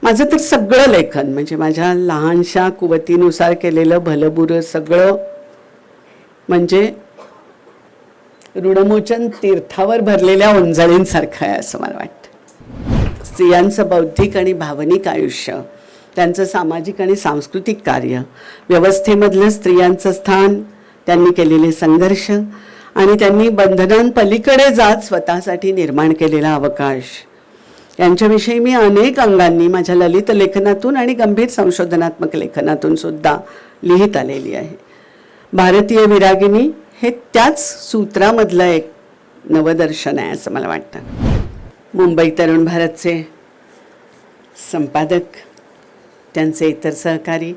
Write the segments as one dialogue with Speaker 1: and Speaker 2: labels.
Speaker 1: माझं तर सगळं लेखन म्हणजे माझ्या लहानशा कुवतीनुसार केलेलं भलंबुरं सगळं म्हणजे ऋणमोचन तीर्थावर भरलेल्या ओंजळींसारखं आहे असं मला वाटतं. स्त्रियांचं बौद्धिक आणि भावनिक आयुष्य, त्यांचं सामाजिक आणि सांस्कृतिक कार्य, व्यवस्थेमधलं स्त्रियांचं स्थान, त्यांनी केलेले संघर्ष आणि त्यांनी बंधनांपलीकडे जात स्वतःसाठी निर्माण केलेला अवकाश, यांच्याविषयी मी अनेक अंगांनी माझ्या ललित लेखनातून आणि गंभीर संशोधनात्मक लेखनातून सुद्धा लिहित आलेली आहे. भारतीय विरागिनी हे त्याच सूत्रामधलं एक नवदर्शन आहे असं मला वाटतं. मुंबई तरुण भारतचे संपादक, त्यांचे इतर सहकारी,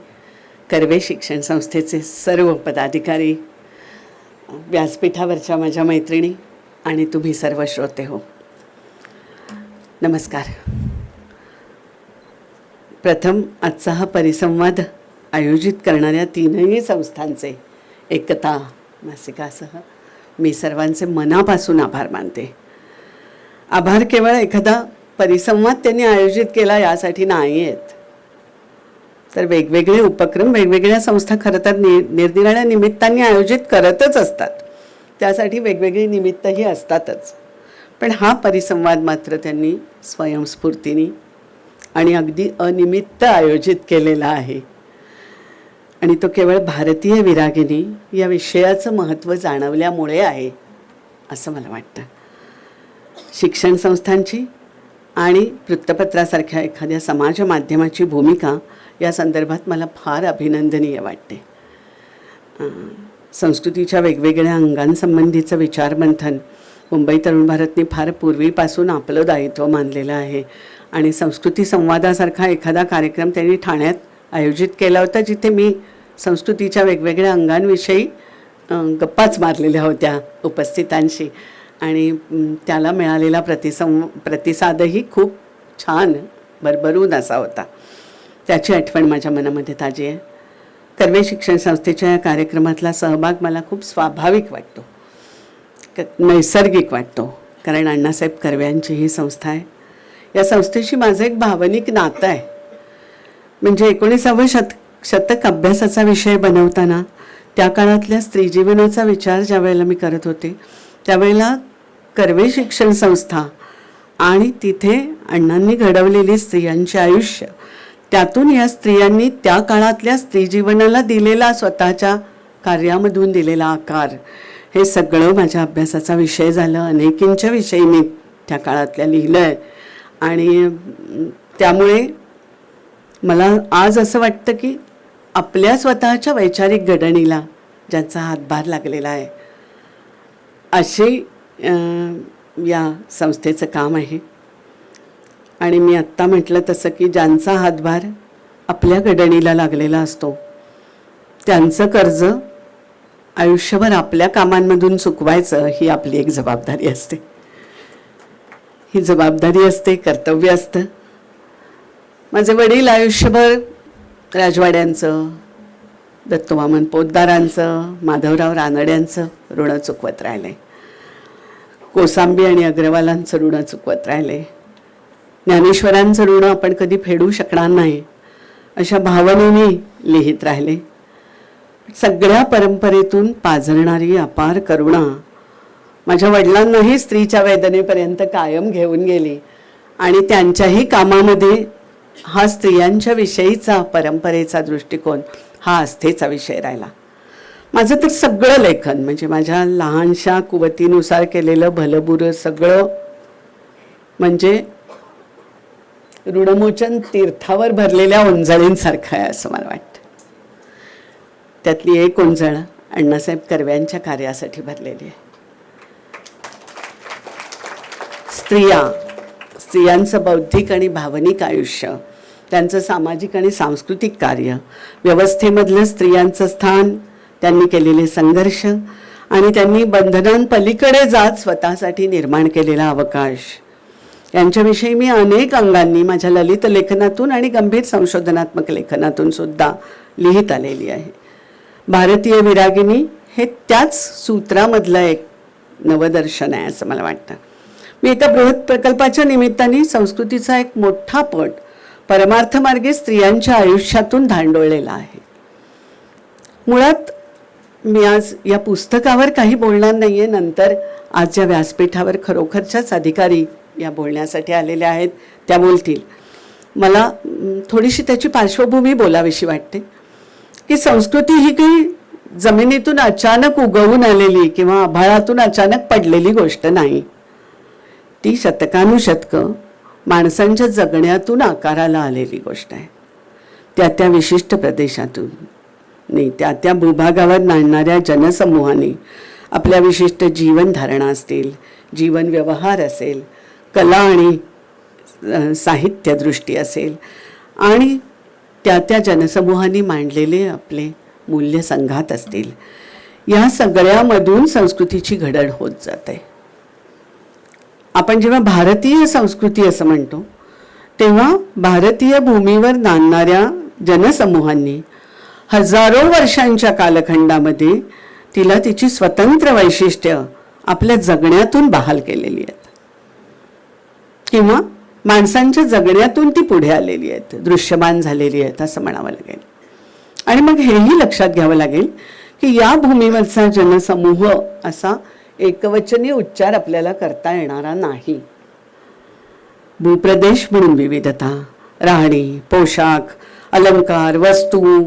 Speaker 1: कर्वे शिक्षण संस्थेचे सर्व पदाधिकारी, व्यासपीठावरच्या माझ्या मैत्रिणी आणि तुम्ही सर्व श्रोते हो, नमस्कार. प्रथम आजचा हा परिसंवाद आयोजित करणाऱ्या तीनही संस्थांचे एकता मासिकासह मी सर्वांचे मनापासून आभार मानते. आभार केवळ एखादा परिसंवाद त्यांनी आयोजित केला यासाठी नाही आहेत, तर वेगवेगळे उपक्रम वेगवेगळ्या संस्था खरं तर निरनिराळ्या निमित्तांनी आयोजित करतच असतात, त्यासाठी वेगवेगळी निमित्तही असतातच. पण हा परिसंवाद मात्र त्यांनी स्वयंस्फूर्तीने आणि अगदी अनिमित्त आयोजित केलेला आहे आणि तो केवळ भारतीय विरागिनी या विषयाचं महत्त्व जाणवल्यामुळे आहे असं मला वाटतं. शिक्षण संस्थांची आणि वृत्तपत्रासारख्या एखाद्या समाज माध्यमाची भूमिका या संदर्भात मला फार अभिनंदनीय वाटते. संस्कृतीच्या वेगवेगळ्या अंगांसंबंधीचं विचारमंथन मुंबई तरुण भारतने फार पूर्वीपासून आपलं दायित्व मानलेलं आहे आणि संस्कृती संवादासारखा एखादा कार्यक्रम त्यांनी ठाण्यात आयोजित केला होता, जिथे मी संस्कृतीच्या वेगवेगळ्या अंगांविषयी गप्पाच मारलेल्या होत्या उपस्थितांशी आणि त्याला मिळालेला प्रतिसादही खूप छान भरभरून असा होता. त्याची आठवण माझ्या मनामध्ये ताजी आहे. कर्वे शिक्षण संस्थेच्या या कार्यक्रमातला सहभाग मला खूप स्वाभाविक वाटतो, नैसर्गिक वाटतो, कारण अण्णासाहेब कर्वे यांची ही संस्था आहे. या संस्थेशी माझं एक भावनिक नातं आहे. म्हणजे 19व्या शतक अभ्यासाचा विषय बनवताना त्या काळातल्या स्त्रीजीवनाचा विचार ज्या वेळेला मी करत होते, त्यावेळेला कर्वे शिक्षण संस्था आणि तिथे अण्णांनी घडवलेली स्त्रियांचे आयुष्य, त्यातून या स्त्रियांनी त्या काळातल्या स्त्रीजीवनाला दिलेला स्वतःच्या कार्यामधून दिलेला आकार, हे सगळं माझ्या अभ्यासाचा विषय झालं. अनेकींच्या विषयी मी त्या काळातल्या लिहिलं आहे आणि त्यामुळे मला आज असं वाटतं की आपल्या स्वतःच्या वैचारिक घडणीला ज्यांचा हातभार लागलेला आहे अशी या संस्थेचं काम आहे. आणि मी आत्ता म्हटलं तसं की ज्यांचा हातभार आपल्या घडणीला लागलेला असतो त्यांचं कर्ज आयुष्यभर आपल्या कामांमधून चुकवायचं ही आपली एक जबाबदारी असते. ही जबाबदारी असते, कर्तव्य असतं. माझे वडील आयुष्यभर राजवाड्यांचं, दत्तवामन पोतदारांचं, माधवराव रानड्यांचं ऋण चुकवत राहिले, कोसांबी आणि अग्रवालांचं ऋण चुकवत राहिले, ज्ञानेश्वरांचं ऋण आपण कधी फेडू शकणार नाही अशा भावनेने लिहित राहिले. सगळ्या परंपरेतून पाझरणारी अपार करुणा माझ्या वडिलांनाही स्त्रीच्या वेदनेपर्यंत कायम घेऊन गेली आणि त्यांच्याही कामामध्ये हा स्त्रियांच्या विषयीचा परंपरेचा दृष्टिकोन हा आस्थेचा विषय राहिला. माझं तर सगळं लेखन म्हणजे माझ्या लहानशा कुवतीनुसार केलेलं भलंबुरं सगळं म्हणजे ऋणमोचन तीर्थावर भरलेल्या ओंजळींसारखं आहे असं मला वाटतं. त्यातली एक ओंजळ अण्णासाहेब कर्व्यांच्या कार्यासाठी भरलेली आहे. स्त्रियांचं बौद्धिक आणि भावनिक आयुष्य, त्यांचं सामाजिक आणि सांस्कृतिक कार्य, व्यवस्थेमधलं स्त्रियांचं स्थान, त्यांनी केलेले संघर्ष आणि त्यांनी बंधनांपलीकडे जात स्वतःसाठी निर्माण केलेला अवकाश, यांच्याविषयी मी अनेक अंगांनी माझ्या ललित लेखनातून आणि गंभीर संशोधनात्मक लेखनातून सुद्धा लिहित आलेली आहे. भारतीय विरागिनी हे त्याच सूत्रामधलं एक नवदर्शन आहे असं मला वाटतं. मी एका बृहत प्रकल्पाच्या निमित्ताने संस्कृतीचा एक मोठा पट परमार्थमार्गे स्त्रियांच्या आयुष्यातून धांडोळलेला आहे. मुळात मी आज या पुस्तकावर काही बोलणार नाहीये. नंतर आज या व्यासपीठावर खरोखरच्याच अधिकारी या बोलण्यासाठी आलेल्या आहेत, त्या बोलतील. मला थोडीशी त्याची पार्श्वभूमी बोलावीशी वाटते की संस्कृती ही काही जमिनीतून अचानक उगवून आलेली किंवा आभाळातून अचानक पडलेली गोष्ट नाही. ती शतकानुशतकं माणसांच्या जगण्यातून आकाराला आलेली गोष्ट आहे. त्या विशिष्ट प्रदेशातून नाही, त्या भूभागावर नांदणाऱ्या जनसमूहाने आपल्या विशिष्ट जीवनधारणा असतील, जीवन व्यवहार असेल, कला आणि साहित्यदृष्टी असेल आणि त्या जनसमूहाने मांडलेले आपले मूल्य संघात असतील, या सगळ्यामधून संस्कृतीची घडण होत जाते. आपण जेव्हा भारतीय संस्कृती असं म्हणतो तेव्हा भारतीय भूमीवर नांदणाऱ्या जनसमूहांनी हजारो वर्षांच्या कालखंडामध्ये तिला तिची स्वतंत्र वैशिष्ट्य आपल्या जगण्यातून बहाल केलेली आहेत किंवा माणसांच्या जगण्यातून ती पुढे आलेली आहेत, दृश्यमान झालेली आहेत असं म्हणावं लागेल. आणि मग हेही लक्षात घ्यावं लागेल की या भूमीवरचा जनसमूह असा एकवचनी उच्चार आपल्याला करता येणारा नाही. भूप्रदेश म्हणून विविधता, राहणी, पोशाख, अलंकार, वस्तू,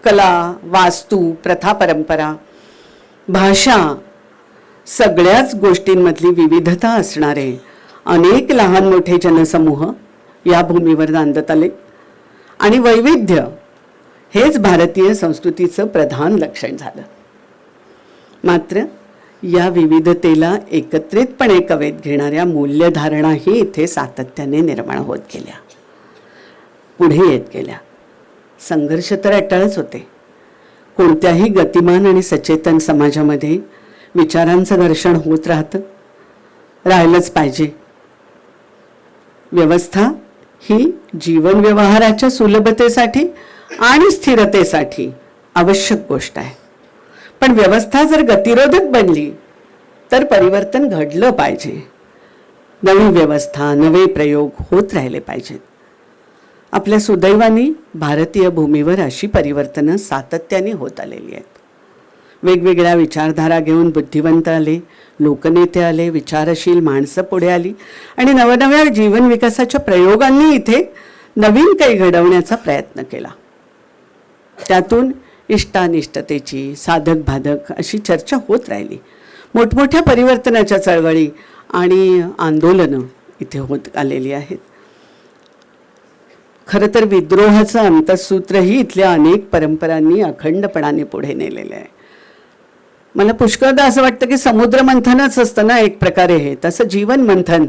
Speaker 1: कला, वास्तू, प्रथा, परंपरा, भाषा, सगळ्याच गोष्टींमधली विविधता असणारे अनेक लहान मोठे जनसमूह या भूमीवर नांदत आले आणि वैविध्य हेच भारतीय संस्कृतीचं प्रधान लक्षण झालं. मात्र या विविधतेला एकत्रितपणे कवेत घेणाऱ्या मूल्यधारणाही इथे सातत्याने निर्माण होत गेल्या, पुढे येत गेल्या. संघर्ष तर अटळच होते. कोणत्याही गतिमान आणि सचेतन समाजामध्ये विचारांचं घर्षण होत राहिलंच पाहिजे. व्यवस्था ही जीवन व्यवहाराच्या सुलभतेसाठी आणि स्थिरतेसाठी आवश्यक गोष्ट आहे. पण व्यवस्था जर गतिरोधक बनली तर परिवर्तन घडलं पाहिजे. नवी व्यवस्था, नवे प्रयोग होत राहिले पाहिजेत. आपल्या सुदैवाने भारतीय भूमीवर अशी परिवर्तनं सातत्याने होत आलेली आहेत. वेगवेगळ्या विचारधारा घेऊन बुद्धिवंत आले, लोकनेते आले, विचारशील माणसं पुढे आली आणि नवनव्या जीवन विकासाच्या प्रयोगांनी इथे नवीन काही घडवण्याचा प्रयत्न केला. त्यातून इष्टानिष्टतेची, साधक बाधक अशी चर्चा होत राहिली. मोठमोठ्या परिवर्तनाच्या चळवळी आणि आंदोलनं इथे होत आलेली आहेत. खरं तर विद्रोहाचं अंतःसूत्रही इथल्या अनेक परंपरांनी अखंडपणाने पुढे नेलेलं आहे. मला पुष्कळदा असं वाटतं की समुद्र मंथनच असतं ना एक प्रकारे, हे तसं जीवन मंथन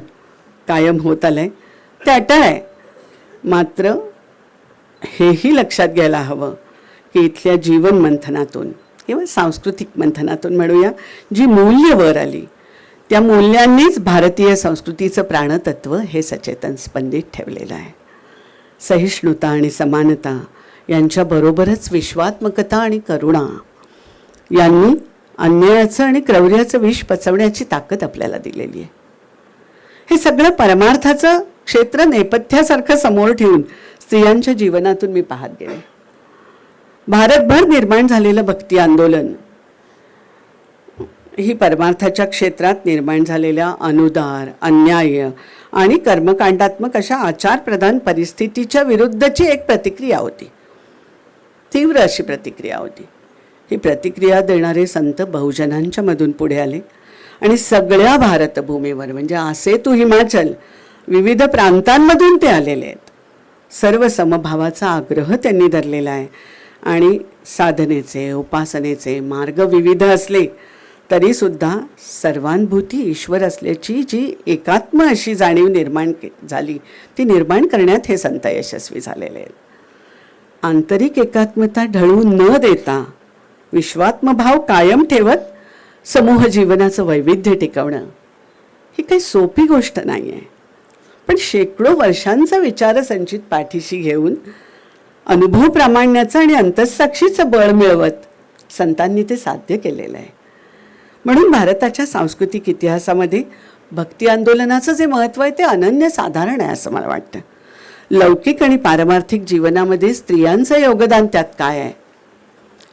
Speaker 1: कायम होत आलंय. ते अटळ आहे. मात्र हेही लक्षात घ्यायला हवं की इथल्या जीवन मंथनातून किंवा सांस्कृतिक मंथनातून म्हणूया, जी मूल्य वर आली त्या मूल्यांनीच भारतीय संस्कृतीचं प्राणतत्व हे सचेतन स्पंदित ठेवलेलं आहे. सहिष्णुता आणि समानता यांच्याबरोबरच विश्वात्मकता आणि करुणा यांनी अन्यायाचं आणि क्रौर्याचं विष पचवण्याची ताकद आपल्याला दिलेली आहे. हे सगळं परमार्थाचं क्षेत्र नेपथ्यासारखं समोर ठेवून स्त्रियांच्या जीवनातून मी पाहत गेले. भारतभर निर्माण झालेलं भक्ती आंदोलन ही परमार्थाच्या क्षेत्रात निर्माण झालेल्या अनुदार, अन्याय आणि कर्मकांडात्मक अशा आचारप्रधान परिस्थितीच्या विरुद्धची एक प्रतिक्रिया होती. तीव्र अशी प्रतिक्रिया होती. ही प्रतिक्रिया देणारे संत बहुजनांच्या मधून पुढे आले आणि सगळ्या भारतभूमीवर म्हणजे आसे तू हिमाचल विविध प्रांतांमधून ते आलेले आहेत. सर्व समभावाचा आग्रह त्यांनी धरलेला आहे आणि साधनेचे, उपासनेचे मार्ग विविध असले तरी सुद्धा सर्वानुभूती ईश्वर असल्याची जी एकात्म अशी जाणीव निर्माण झाली ती निर्माण करण्यात हे संत यशस्वी झालेले आहेत. आंतरिक एकात्मता ढळू न देता विश्वात्मभाव कायम ठेवत समूह जीवनाचं वैविध्य टिकवणं ही काही सोपी गोष्ट नाही आहे. पण शेकडो वर्षांचा विचार संचित पाठीशी घेऊन अनुभव प्रामाण्याचं आणि अंतःसाक्षीचं बळ मिळवत संतांनी ते साध्य केलेलं आहे. म्हणून भारताच्या सांस्कृतिक इतिहासामध्ये भक्ती आंदोलनाचं जे महत्त्व आहे ते अनन्यसाधारण आहे असं मला वाटतं. लौकिक आणि पारमार्थिक जीवनामध्ये स्त्रियांचं योगदान त्यात काय आहे,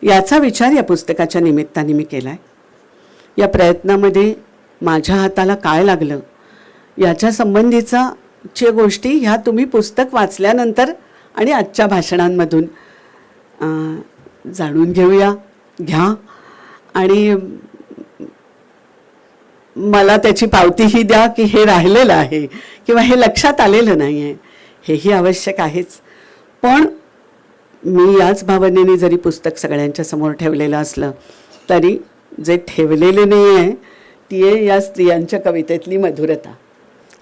Speaker 1: याचा विचार या पुस्तकाच्या निमित्ताने मी केला आहे. या प्रयत्नामध्ये माझ्या हाताला काय लागलं याच्या संबंधीच्या गोष्टी ह्या तुम्ही पुस्तक वाचल्यानंतर आणि आजच्या भाषणांमधून जाणून घ्या आणि मला त्याची पावतीही द्या की हे राहिलेलं आहे किंवा हे लक्षात आलेलं नाही आहे, हेही आवश्यक आहेच. पण मी याच भावनेने जरी पुस्तक सगळ्यांच्या समोर ठेवलेलं असलं तरी जे ठेवलेले नाही आहे ती आहे या स्त्रियांच्या कवितेतली मधुरता,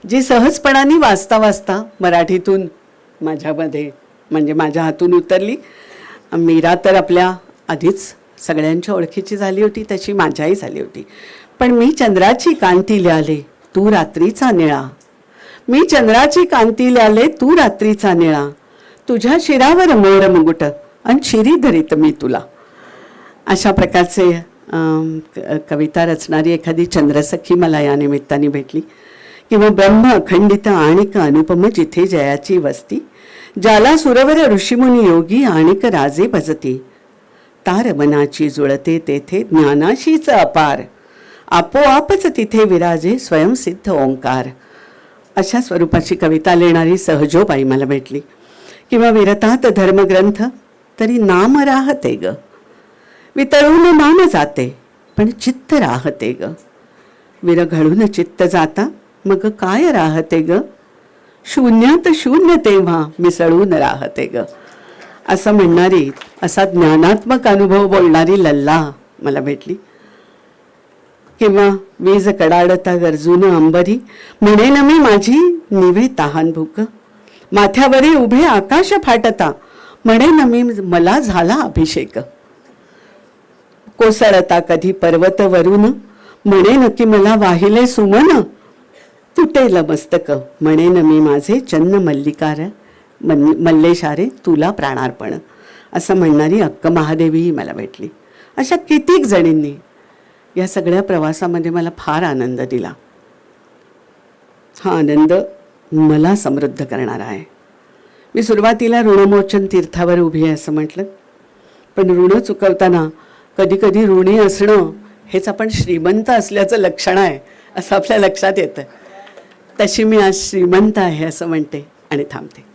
Speaker 1: जी सहजपणाने वाचता वाचता मराठीतून माझ्यामध्ये म्हणजे माझ्या हातून उतरली. मीरा तर आपल्या आधीच सगळ्यांच्या ओळखीची झाली होती, तशी माझ्याही झाली होती. पण मी चंद्राची कांती ल्याले तू रात्रीचा निळा, मी चंद्राची कांती ल्याले तू रात्रीचा निळा, तुझ्या शिरावर मोर मुकुट आणि शिरी धरीत मी तुला. अशा प्रकारचे कविता रचणारी एखादी चंद्रसखी मला या निमित्ताने भेटली. किंवा ब्रह्म अखंडित आणिक अनुपम जिथे जयाची वस्ती, ज्याला सुरवर ऋषीमुनी योगी आणिक राजे भजती, तार मनाची जुळते तेथे ज्ञानाशीच अपार, आपोआपच तिथे विराजे स्वयंसिद्ध ओंकार. अशा स्वरूपाची कविता लिहिणारी सहजोबाई मला भेटली. किंवा विरतात धर्मग्रंथ तरी नाम राहते ग, वितळून मान जाते पण चित्त राहते ग, विरघळून चित्त जाता मग काय राहते ग, शून्यात शून्य तेव्हा मिसळून राहते ग. असं म्हणणारी, असा ज्ञानात्मक अनुभव बोलणारी लल्ला मला भेटली. किंवा वीज कडाडता गरजून अंबरी, म्हणेन मी माझी निवे तहान भूक, माथ्यावरी उभे आकाश फाटता, म्हणेन मी मला झाला अभिषेक, कोसळता कधी पर्वत वरून, म्हणेन की मला वाहिले सुमन, तुटेल मस्तक, म्हणेन मी माझे चन्न मल्लिकार मल्लेशारे तुला प्राणार्पण. असं म्हणणारी अक्क महादेवीही मला भेटली. अशा कितीक जणींनी या सगळ्या प्रवासामध्ये मला फार आनंद दिला. हा आनंद मला समृद्ध करणारा आहे. मी सुरुवातीला ऋणमोचन तीर्थावर उभी आहे असं म्हटलं, पण ऋण चुकवताना कधी कधी ऋणी असणं हेच आपण श्रीमंत असल्याचं लक्षण आहे असं आपल्या लक्षात येतं. तशी मी आज श्रीमंत आहे असं म्हणते आणि थांबते.